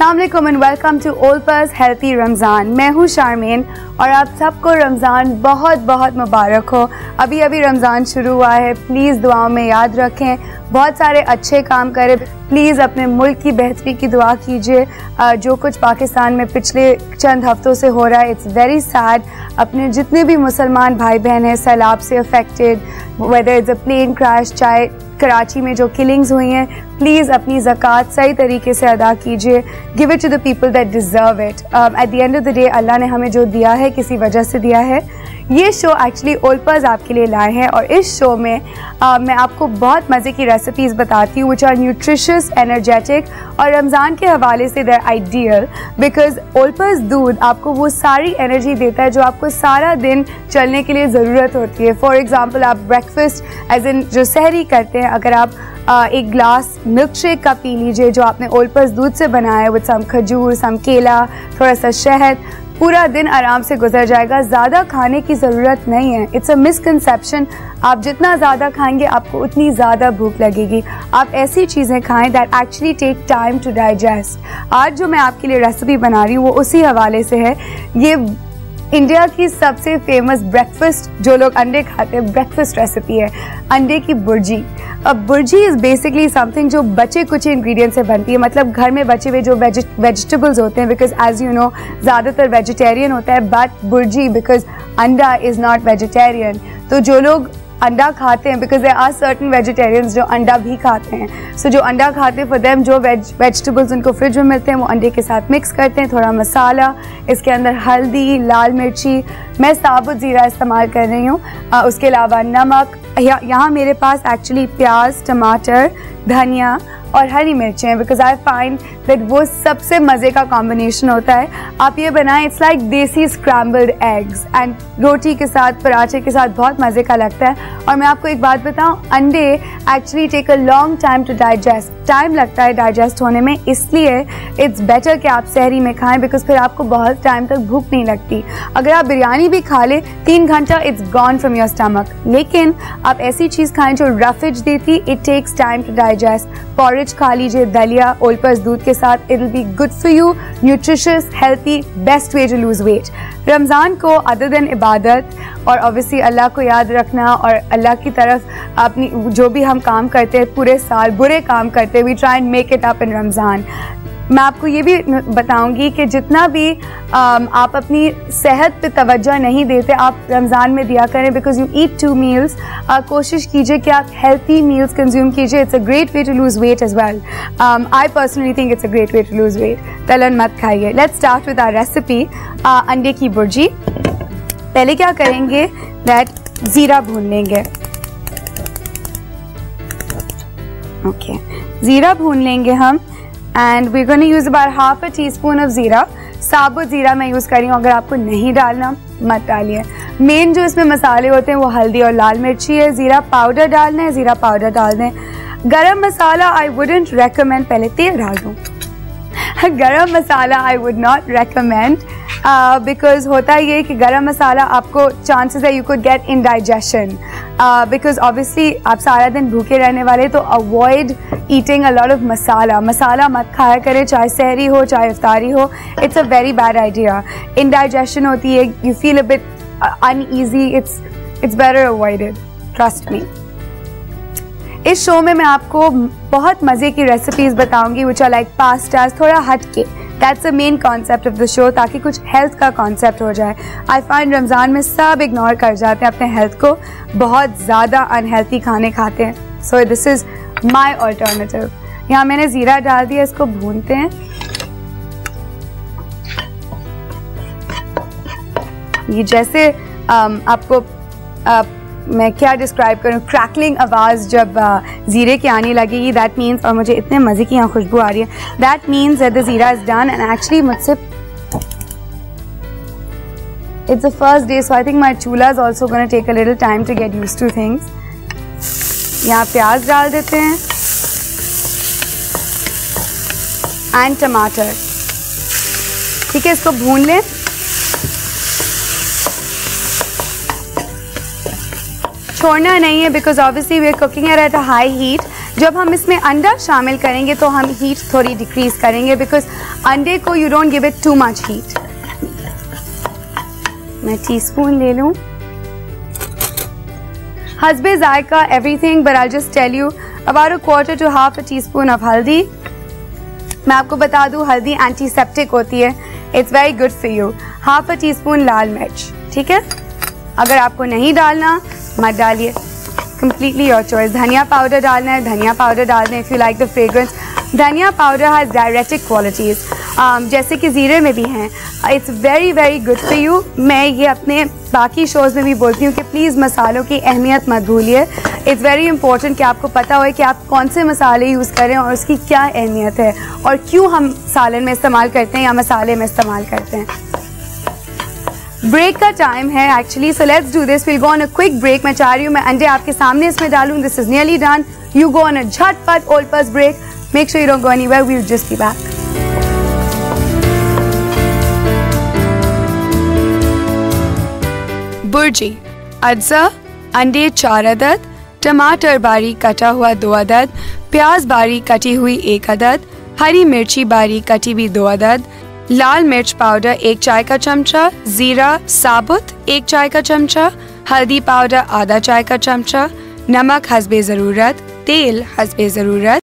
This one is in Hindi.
अस्सलाम वालेकुम and welcome to Olpers healthy Ramzan. मैं हूँ शारमीन और आप सबको रमज़ान बहुत बहुत मुबारक हो। अभी अभी रमज़ान शुरू हुआ है, प्लीज़ दुआओं में याद रखें, बहुत सारे अच्छे काम करें, प्लीज़ अपने मुल्क की बेहतरी की दुआ कीजिए। जो कुछ पाकिस्तान में पिछले चंद हफ्तों से हो रहा है, इट्स वेरी सैड। अपने जितने भी मुसलमान भाई बहन हैं सैलाब से affected, whether it's a plane crash, चाहे कराची में जो किलिंग्स हुई हैं, प्लीज़ अपनी ज़कात सही तरीके से अदा कीजिए। Give it to the people that deserve it. At the end of the day Allah ने हमें जो दिया है किसी वजह से दिया है। ये शो एक्चुअली ओल्पर्स आपके लिए लाए हैं और इस शो में मैं आपको बहुत मज़े की रेसिपीज़ बताती हूँ विच आर न्यूट्रिशियस, एनर्जेटिक और रमज़ान के हवाले से देर आइडियल, बिकॉज ओल्पर्स दूध आपको वो सारी एनर्जी देता है जो आपको सारा दिन चलने के लिए ज़रूरत होती है। फॉर एग्ज़ाम्पल आप ब्रेकफास्ट एज इन जो सहरी करते हैं, अगर आप एक ग्लास मिल्क शेक का पी लीजिए जो आपने ओल्पर्स दूध से बनाया है, विद सम खजूर, सम केला, थोड़ा सा शहद, पूरा दिन आराम से गुजर जाएगा। ज़्यादा खाने की ज़रूरत नहीं है। It's a misconception. आप जितना ज़्यादा खाएंगे आपको उतनी ज़्यादा भूख लगेगी। आप ऐसी चीज़ें खाएं that actually take time to digest. आज जो मैं आपके लिए रेसिपी बना रही हूँ वो उसी हवाले से है। ये इंडिया की सबसे फेमस ब्रेकफास्ट, जो लोग अंडे खाते हैं, ब्रेकफास्ट रेसिपी है अंडे की बुर्जी। अब बुर्जी इज़ बेसिकली समथिंग जो बचे कुछ इंग्रेडिएंट से बनती है, मतलब घर में बचे हुए जो वेजिटेबल्स होते हैं, बिकॉज एज यू नो ज़्यादातर वेजिटेरियन होता है, बट बुर्जी बिकॉज अंडा इज़ नॉट वेजिटेरियन। तो जो लोग अंडा खाते हैं, because there are certain vegetarians जो अंडा भी खाते हैं, सो जो अंडा खाते हैं फॉर देम जो वेजिटेबल्स उनको फ्रिज में मिलते हैं वो अंडे के साथ मिक्स करते हैं। थोड़ा मसाला, इसके अंदर हल्दी, लाल मिर्ची, मैं साबुत ज़ीरा इस्तेमाल कर रही हूँ, उसके अलावा नमक। यहाँ मेरे पास एक्चुअली प्याज, टमाटर, धनिया और हरी मिर्चें हैं, बिकॉज आई फाइंड दैट वो सबसे मज़े का कॉम्बिनेशन होता है। आप ये बनाएं, इट्स लाइक देसी स्क्रैम्बल्ड एग्स, एंड रोटी के साथ, पराठे के साथ बहुत मज़े का लगता है। और मैं आपको एक बात बताऊं, अंडे actually take a long time to digest, टाइम लगता है डाइजेस्ट होने में, इसलिए इट्स बेटर कि आप सहरी में खाएं, बिकॉज फिर आपको बहुत टाइम तक भूख नहीं लगती। अगर आप बिरयानी भी खा लें 3 घंटा, it's gone from your stomach. लेकिन आप ऐसी चीज़ खाएं जो रफेज देती, it takes time to digest. Porridge खा लीजिए दलिया ओल्पर्स दूध के साथ, it will be good for you, nutritious, healthy, best way to lose weight. Ramzan को अदर देन इबादत और ऑब्वियसली अल्लाह को याद रखना और अल्लाह की तरफ अपनी जो भी हम काम करते हैं पूरे साल, बुरे काम करते हैं, we try and make it up in Ramzan. मैं आपको ये भी बताऊंगी कि जितना भी आप अपनी सेहत पे तवज्जो नहीं देते, आप रमज़ान में दिया करें, बिकॉज यू ईट 2 मील्स। कोशिश कीजिए कि आप हेल्थी मील्स कंज्यूम कीजिए। It's a great way to lose weight as well. I personally think it's a great way to lose weight. तलन मत खाइए। Let's start with our recipe, अंडे की बुर्जी। पहले क्या करेंगे दैट ज़ीरा भून लेंगे। ओके, ज़ीरा भून लेंगे हम, and we gonna use about half a teaspoon of zeera. साबुत ज़ीरा मैं यूज़ कर रही हूँ, अगर आपको नहीं डालना मत डालिए। मेन जो इसमें मसाले होते हैं वो हल्दी और लाल मिर्ची है। ज़ीरा पाउडर डालना है, ज़ीरा पाउडर डाल दें। गरम मसाला आई वुडंट रेकमेंड, पहले तेल डाल दूँ। Garam masala I would not recommend, because होता ये कि गरम मसाला आपको चांसेस है you could get indigestion, because obviously आप सारा दिन भूखे रहने वाले, तो avoid eating a lot of masala. Masala मत खाया करें, चाहे सहरी हो चाहे इफ्तारी हो। It's a very bad idea. Indigestion होती है, you feel a bit uneasy, it's better avoided, trust me. इस शो में मैं आपको बहुत मज़े की रेसिपीज़ बताऊंगी विच आर लाइक पास्ताज, थोड़ा हट के। That's the main concept of the show, ताकि कुछ हेल्थ का कॉन्सेप्ट हो जाए। आई फाइंड रमज़ान में सब इग्नोर कर जाते हैं अपने हेल्थ को, बहुत ज़्यादा अनहेल्थी खाने खाते हैं। So this is my alternative. यहाँ मैंने ज़ीरा डाल दिया, इसको भूनते हैं। ये जैसे आपको मैं क्या डिस्क्राइब करूँ, क्रैकलिंग आवाज़ जब ज़ीरे की आने लगेगी, दैट मीन्स, और मुझे इतने मज़े की यहाँ खुशबू आ रही है, that means that the jeera is done. And actually मुझसे it's the first day, so I think my chulha is also gonna take a little time to get used to things. यहाँ प्याज डाल देते हैं एंड टमाटर। ठीक है, इसको भून लें। छोड़ना नहीं है, because obviously we are cooking at a high heat. जब हम इसमें अंडा शामिल करेंगे तो हम हीट थोड़ी डिक्रीज करेंगे, बिकॉज अंडे को you don't give it too much heat. मैं टीस्पून ले लूं, हस्बे जायका everything, but I just tell you about a quarter to half a teaspoon of haldi. मैं आपको बता दूं हल्दी एंटीसेप्टिक होती है, it's very good for you. Half a teaspoon lal mirch, ठीक है। अगर आपको नहीं डालना मत डालिए, completely your choice। धनिया पाउडर डालना है धनिया पाउडर डाल दें, if you like the fragrance. धनिया पाउडर हैज़ डायरेटिक क्वालिटीज़, जैसे कि ज़ीरे में भी हैं। It's very very good for you. मैं ये अपने बाकी शोज़ में भी बोलती हूँ कि प्लीज़ मसालों की अहमियत मत भूलिए। इट्स वेरी इंपॉर्टेंट कि आपको पता हो कि आप कौन से मसाले यूज़ करें और उसकी क्या अहमियत है और क्यों हम सालन में इस्तेमाल करते हैं या मसाले में इस्तेमाल करते हैं। ब्रेक का टाइम है actually, so let's do this. Will go on a quick break. मैं चाह रही हूँ मैं अंडे आपके सामने इसमें डालूँ। This is nearly done. You go on a jhatpat all purpose break. Make sure you don't go anywhere, we will just be back. Bhurji, अज्जा, अंडे 4 अदद, टमाटर बारीक कटा हुआ 2 अदद, प्याज बारीक कटी हुई 1 अदद, हरी मिर्ची बारीक कटी हुई 2 अदद, लाल मिर्च पाउडर 1 चाय का चमचा, जीरा साबुत 1 चाय का चमचा, हल्दी पाउडर आधा चाय का चमचा, नमक हस्बे ज़रूरत, तेल हस्बे ज़रूरत।